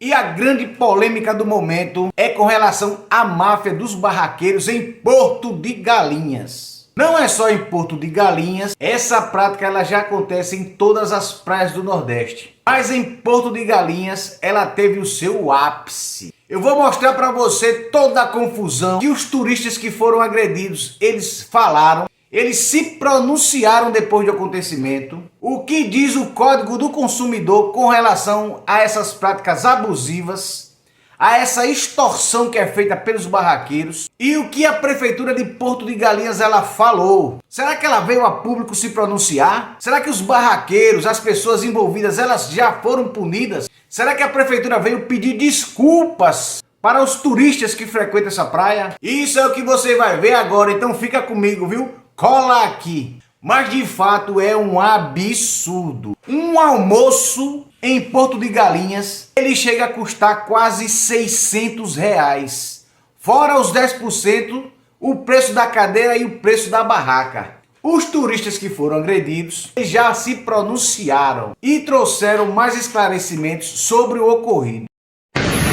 E a grande polêmica do momento é com relação à máfia dos barraqueiros em Porto de Galinhas. Não é só em Porto de Galinhas, essa prática ela já acontece em todas as praias do Nordeste. Mas em Porto de Galinhas ela teve o seu ápice. Eu vou mostrar para você toda a confusão que os turistas que foram agredidos, eles falaram. Eles se pronunciaram depois do acontecimento. O que diz o Código do Consumidor com relação a essas práticas abusivas, a essa extorsão que é feita pelos barraqueiros e o que a Prefeitura de Porto de Galinhas ela falou. Será que ela veio a público se pronunciar? Será que os barraqueiros, as pessoas envolvidas, elas já foram punidas? Será que a Prefeitura veio pedir desculpas para os turistas que frequentam essa praia? Isso é o que você vai ver agora, então fica comigo, viu? Cola aqui. Mas de fato é um absurdo. Um almoço em Porto de Galinhas, ele chega a custar quase R$600. Fora os 10%, o preço da cadeira e o preço da barraca. Os turistas que foram agredidos já se pronunciaram e trouxeram mais esclarecimentos sobre o ocorrido.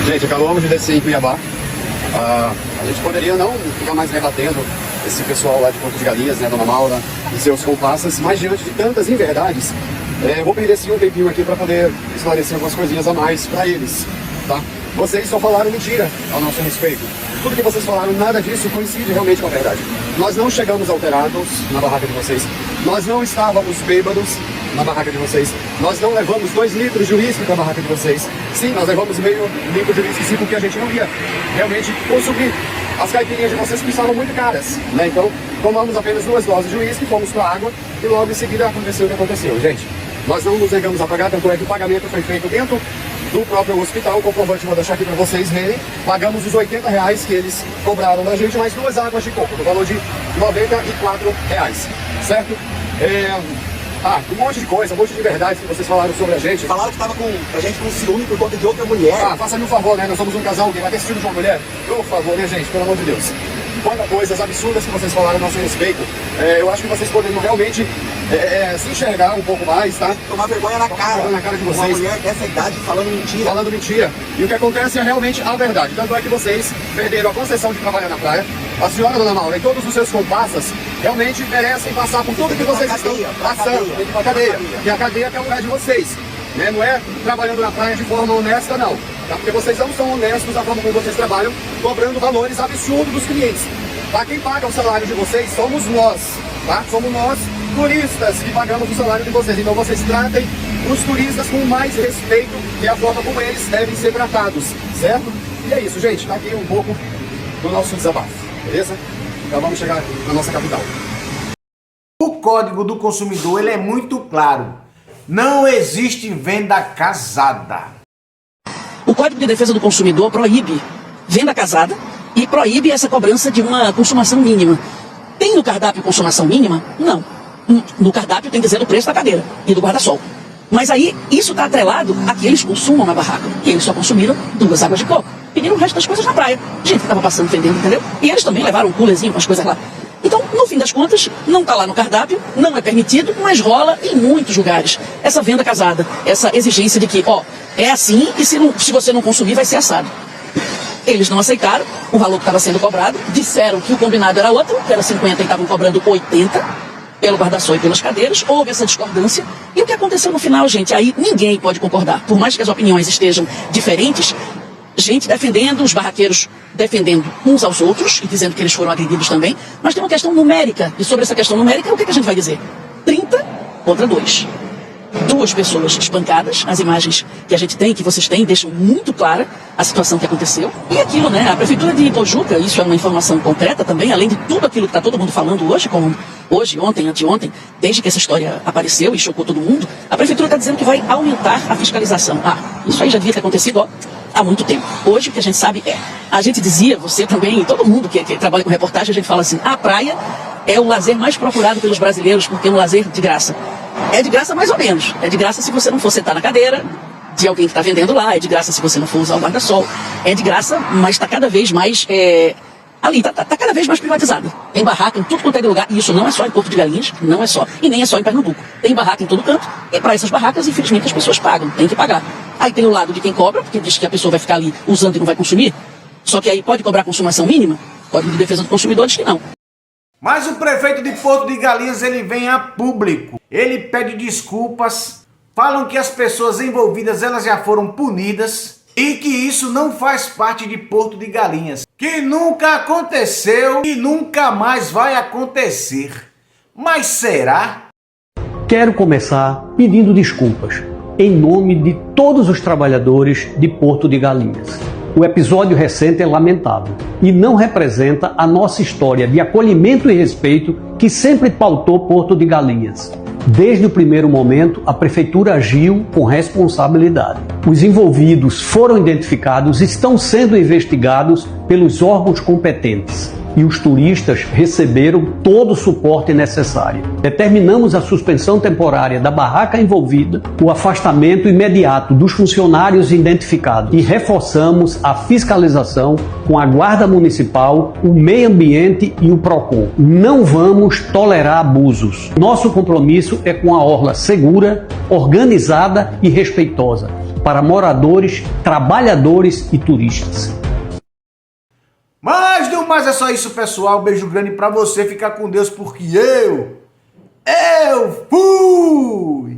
Gente, acabamos de descer em Cuiabá. A gente poderia não ficar mais rebatendo esse pessoal lá de Porto de Galinhas, né, Dona Maura e seus comparsas, mas diante de tantas inverdades, eu vou perder sim um tempinho aqui para poder esclarecer algumas coisinhas a mais para eles, tá? Vocês só falaram mentira ao nosso respeito. Tudo que vocês falaram, nada disso coincide realmente com a verdade. Nós não chegamos alterados na barraca de vocês, nós não estávamos bêbados na barraca de vocês, nós não levamos 2 litros de uísque para a barraca de vocês. Sim, nós levamos meio litro de uísque sim, porque a gente não ia realmente consumir as caipirinhas de vocês que estavam muito caras, né? Então tomamos apenas 2 doses de uísque, fomos para a água e logo em seguida aconteceu o que aconteceu. Gente, nós não nos negamos a pagar, tanto é que o pagamento foi feito dentro do próprio hospital. O comprovante vou deixar aqui para vocês verem. Pagamos os R$80 que eles cobraram da gente, mais 2 águas de coco, no valor de R$94, certo? Um monte de coisa, um monte de verdades que vocês falaram sobre a gente. Falaram que tava a gente com ciúme por conta de outra mulher. Faça-me um favor, né? Nós somos um casal, alguém vai ter ciúme de uma mulher? Por favor, né, gente? Pelo amor de Deus. Quantas coisas absurdas que vocês falaram a nosso respeito. Eu acho que vocês poderiam realmente se enxergar um pouco mais, tá? Tomar vergonha na cara. De vocês. Uma mulher dessa idade falando mentira. Falando mentira. E o que acontece é realmente a verdade. Tanto é que vocês perderam a concessão de trabalhar na praia. A senhora, Dona Maura, e todos os seus comparsas realmente merecem passar por tudo que vocês estão passando. Tem que ir pra cadeia. E a cadeia que é o lugar de vocês. Né? Não é trabalhando na praia de forma honesta, não. Tá? Porque vocês não são honestos da forma como vocês trabalham, cobrando valores absurdos dos clientes. Tá? Quem paga o salário de vocês somos nós. Tá? Somos nós, turistas, que pagamos o salário de vocês. Então vocês tratem os turistas com mais respeito, que é a forma como eles devem ser tratados. Certo? E é isso, gente. Tá aqui um pouco do nosso desabafo. Beleza? Então vamos chegar na nossa capital. O Código do Consumidor ele é muito claro. Não existe venda casada. O Código de Defesa do Consumidor proíbe venda casada e proíbe essa cobrança de uma consumação mínima. Tem no cardápio consumação mínima? Não. No cardápio tem que dizer o preço da cadeira e do guarda-sol. Mas aí isso está atrelado a que eles consumam na barraca. E eles só consumiram 2 águas de coco. Pediram o resto das coisas na praia. Gente que estava passando, vendendo, entendeu? E eles também levaram um coolerzinho com as coisas lá. Então, no fim das contas, não está lá no cardápio, não é permitido, mas rola em muitos lugares. Essa venda casada, essa exigência de que, é assim e se você não consumir vai ser assado. Eles não aceitaram o valor que estava sendo cobrado, disseram que o combinado era outro, que era 50 e estavam cobrando 80 pelo guarda-sol e pelas cadeiras. Houve essa discordância. E o que aconteceu no final, gente? Aí ninguém pode concordar. Por mais que as opiniões estejam diferentes, gente defendendo, os barraqueiros defendendo uns aos outros e dizendo que eles foram agredidos também. Mas tem uma questão numérica. E sobre essa questão numérica, o que a gente vai dizer? 30 contra 2. 2 pessoas espancadas. As imagens que a gente tem, que vocês têm, deixam muito clara a situação que aconteceu. E aquilo, né? A Prefeitura de Ipojuca, isso é uma informação concreta também, além de tudo aquilo que está todo mundo falando hoje, como hoje, ontem, anteontem, desde que essa história apareceu e chocou todo mundo, a Prefeitura está dizendo que vai aumentar a fiscalização. Isso aí já devia ter acontecido, há muito tempo. Hoje o que a gente sabe a gente dizia, você também, todo mundo que trabalha com reportagem, a gente fala assim, a praia é o lazer mais procurado pelos brasileiros, porque é um lazer de graça. É de graça mais ou menos. É de graça se você não for sentar na cadeira de alguém que está vendendo lá, é de graça se você não for usar o guarda-sol, é de graça, mas está cada vez mais ali, tá cada vez mais privatizado. Tem barraca em tudo quanto é de lugar, e isso não é só em Porto de Galinhas, não é só, e nem é só em Pernambuco. Tem barraca em todo canto, e para essas barracas, infelizmente, as pessoas pagam, tem que pagar. Aí tem o lado de quem cobra, porque diz que a pessoa vai ficar ali usando e não vai consumir. Só que aí pode cobrar consumação mínima? Código de Defesa do Consumidor diz que não. Mas o prefeito de Porto de Galinhas, ele vem a público. Ele pede desculpas, falam que as pessoas envolvidas elas já foram punidas e que isso não faz parte de Porto de Galinhas. Que nunca aconteceu e nunca mais vai acontecer. Mas será? Quero começar pedindo desculpas em nome de todos os trabalhadores de Porto de Galinhas. O episódio recente é lamentável e não representa a nossa história de acolhimento e respeito que sempre pautou Porto de Galinhas. Desde o primeiro momento, a Prefeitura agiu com responsabilidade. Os envolvidos foram identificados e estão sendo investigados pelos órgãos competentes. E os turistas receberam todo o suporte necessário. Determinamos a suspensão temporária da barraca envolvida, o afastamento imediato dos funcionários identificados e reforçamos a fiscalização com a Guarda Municipal, o Meio Ambiente e o PROCON. Não vamos tolerar abusos. Nosso compromisso é com a orla segura, organizada e respeitosa para moradores, trabalhadores e turistas. Mas no mais é só isso, pessoal. Beijo grande pra você. Fica com Deus, porque eu fui!